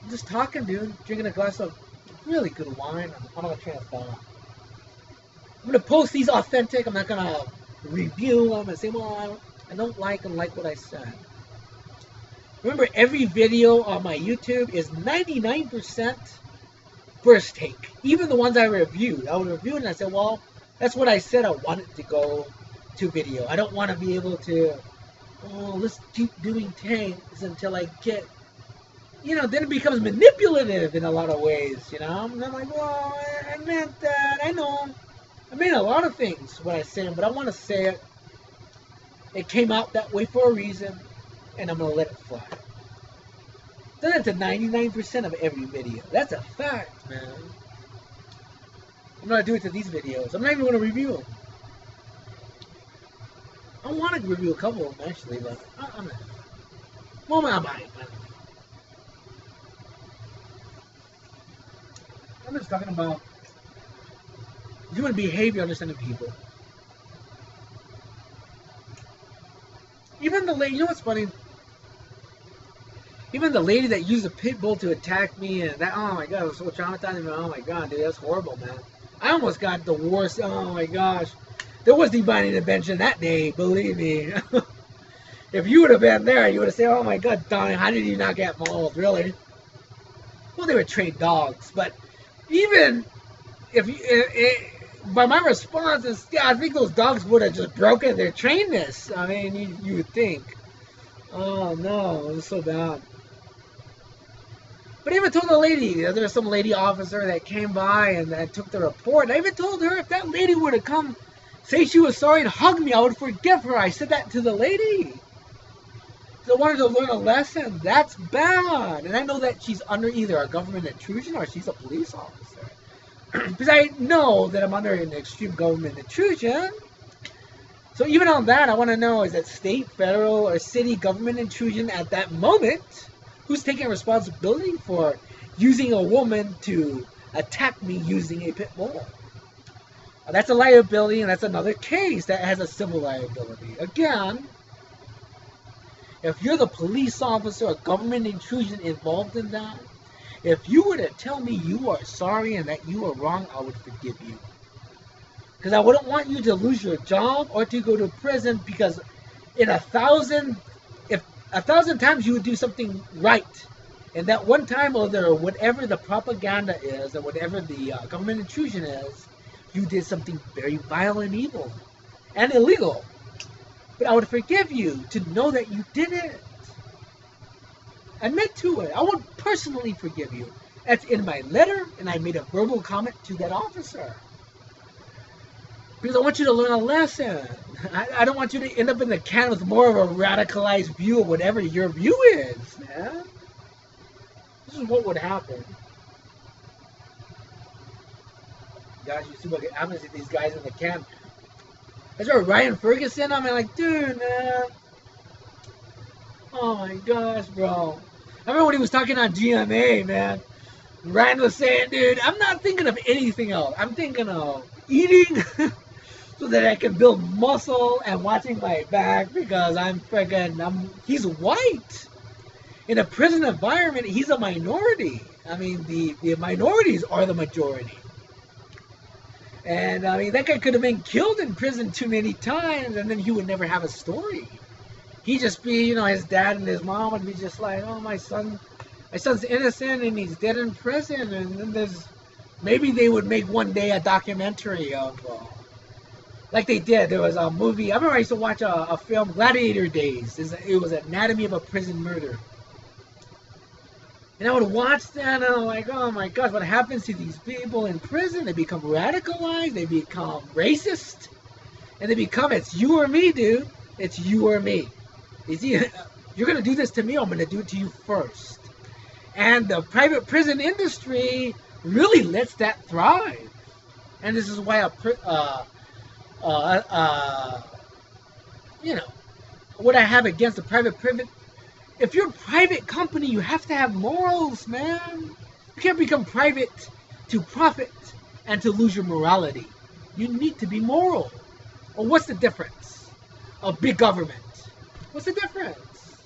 I'm just talking, dude. Drinking a glass of really good wine. I'm on a train of thought. I'm gonna post these authentic. I'm not gonna review them and say, well, I don't like them like what I said. Remember, every video on my YouTube is 99% first take. Even the ones I reviewed. I would review it and I said, well, that's what I said I wanted to go to video. I don't want to be able to, oh, let's keep doing takes until I get, then it becomes manipulative in a lot of ways, And I'm like, well, I meant that. I know. I mean a lot of things, what I say, but I want to say it. It came out that way for a reason, and I'm going to let it fly. Done it to 99% of every video. That's a fact, man. I'm going to do it to these videos. I'm not even going to review them. I want to review a couple of them, actually, but I'm not. Well, I might. I'm just talking about human behavior, understanding people. Even the lady, you know what's funny? Even the lady that used a pit bull to attack me, and that, oh my god, it was so traumatizing. Oh my god, dude, that's horrible, man. I almost got the worst. Oh my gosh. There was divine intervention that day, believe me. If you would have been there, you would have said, oh my god, Donnie, how did you not get mauled, really? Well, they were trained dogs, but even if by my response, I think those dogs would have just broken their trainedness. I mean, you would think. Oh no, it was so bad. But I even told the lady, there was some lady officer that came by and that took the report. And I even told her if that lady were to come say she was sorry and hug me, I would forgive her. I said that to the lady. So I wanted to learn a lesson. That's bad. And I know that she's under either a government intrusion or she's a police officer. Because I know that I'm under an extreme government intrusion. So even on that, I want to know, is it state, federal, or city government intrusion at that moment? Who's taking responsibility for using a woman to attack me using a pit bull? That's a liability, and that's another case that has a civil liability. Again, if you're the police officer or government intrusion involved in that, if you were to tell me you are sorry and that you are wrong, I would forgive you. Because I wouldn't want you to lose your job or to go to prison, because in 1,000 times you would do something right, and that one time or whatever the propaganda is or whatever the government intrusion is, you did something very vile and evil and illegal. But I would forgive you to know that you did it. Admit to it. I would personally forgive you. That's in my letter, and I made a verbal comment to that officer. Because I want you to learn a lesson. I don't want you to end up in the can with more of a radicalized view of whatever your view is, man. This is what would happen. Gosh, you see what happens to these guys in the camp. That's where Ryan Ferguson, I'm like, dude, man. Oh my gosh, bro. I remember when he was talking on GMA, man. Ryan was saying, dude, I'm not thinking of anything else. I'm thinking of eating so that I can build muscle and watching my back, because he's white. In a prison environment, he's a minority. I mean, the minorities are the majority. And I mean, that guy could have been killed in prison too many times, and then he would never have a story. He'd just be, his dad and his mom would be just like, oh, my son's innocent and he's dead in prison. And then maybe they would make one day a documentary of, like they did. There was a movie. I remember I used to watch a film, Gladiator Days. It was Anatomy of a Prison Murder. And I would watch that, and I'm like, oh my gosh, what happens to these people in prison? They become radicalized, they become racist, and they become, it's you or me, dude. It's you or me. You're going to do this to me, I'm going to do it to you first. And the private prison industry really lets that thrive. And this is why what I have against the private. If you're a private company, you have to have morals, man. You can't become private to profit and to lose your morality. You need to be moral. Well, what's the difference of big government? What's the difference?